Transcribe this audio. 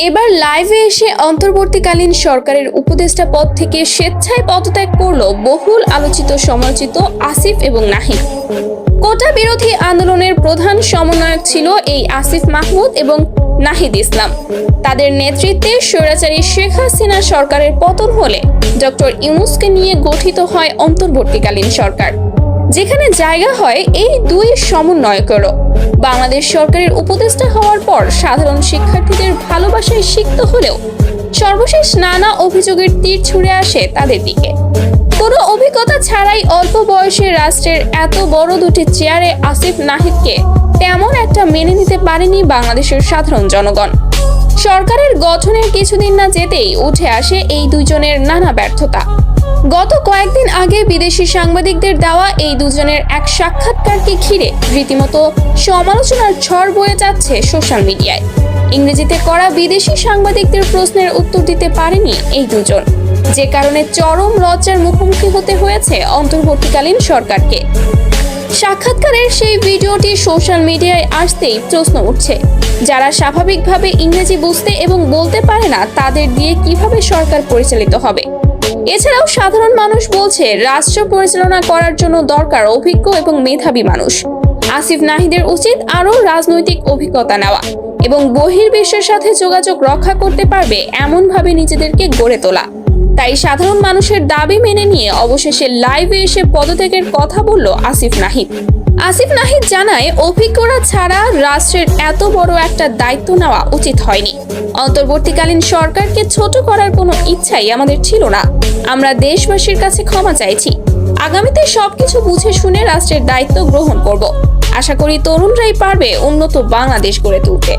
এবার লাইভে এসে অন্তর্বর্তীকালীন সরকারের উপদেষ্টা পদ থেকে স্বেচ্ছায় পদত্যাগ করল বহুল আলোচিত সমালোচিত আসিফ এবং নাহিদ। কোটা বিরোধী আন্দোলনের প্রধান সমন্বয়ক ছিল এই আসিফ মাহমুদ এবং নাহিদ ইসলাম। তাদের নেতৃত্বে স্বৈরাচারী শেখ হাসিনা সরকারের পতন হলে ডক্টর ইউনূসকে নিয়ে গঠিত হয় অন্তর্বর্তীকালীন সরকার, যেখানে জায়গা হয় এই দুই সমন্বয়কেরও। বাংলাদেশ সরকারের উপদেষ্টা হওয়ার পর সাধারণ শিক্ষার্থীদের ভালোবাসায় সিক্ত হলেও সর্বশেষ নানা অভিযোগের তীর ছুড়ে আসে তাদের দিকে। কোনো অভিজ্ঞতা ছাড়াই অল্প বয়সে রাষ্ট্রের এত বড় দুটি চেয়ারে আসিফ নাহিদকে তেমন একটা মেনে নিতে পারেনি বাংলাদেশের সাধারণ জনগণ। সরকারের গঠনের কিছুদিন না যেতেই উঠে আসে এই দুইজনের নানা ব্যর্থতা। গত কয়েকদিন আগে বিদেশি সাংবাদিকদের দেওয়া এই দুজনের এক সাক্ষাৎকারকে ঘিরে রীতিমতো সমালোচনার ঝড় বয়ে যাচ্ছে সোশ্যাল মিডিয়ায়। ইংরেজিতে করা বিদেশি সাংবাদিকদের প্রশ্নের উত্তর দিতে পারেনি এই দুজন, যে কারণে চরম লজ্জার মুখোমুখি হতে হয়েছে অন্তর্বর্তীকালীন সরকারকে। সাক্ষাৎকারের সেই ভিডিওটি সোশ্যাল মিডিয়ায় আসতেই প্রশ্ন উঠছে, যারা স্বাভাবিকভাবে ইংরেজি বুঝতে এবং বলতে পারে না তাদের দিয়ে কিভাবে সরকার পরিচালিত হবে। এছাড়াও সাধারণ মানুষ বলছে রাষ্ট্র পরিচালনা করার জন্য দরকার অভিজ্ঞ এবং মেধাবী মানুষ। আসিফ নাহিদের উচিত আরও রাজনৈতিক অভিজ্ঞতা নেওয়া এবং বহির্বিশ্বের সাথে যোগাযোগ রক্ষা করতে পারবে এমনভাবে নিজেদেরকে গড়ে তোলা। তাই সাধারণ মানুষের দাবি মেনে নিয়ে অবশেষে লাইভে এসে পদত্যাগের কথা বলল আসিফ নাহিদ। আসিফ নাহিদ জানায়, অভিজ্ঞতা ছাড়া রাষ্ট্রের এত বড় একটা দায়িত্ব নেওয়া উচিত হয়নি। অন্তর্বর্তীকালীন সরকারকে ছোট করার কোনো ইচ্ছাই আমাদের ছিল না। আমরা দেশবাসীর কাছে ক্ষমা চাইছি। আগামীতে সবকিছু বুঝে শুনে রাষ্ট্রের দায়িত্ব গ্রহণ করব। আশা করি তরুণরাই পারবে উন্নত বাংলাদেশ গড়ে তুলতে।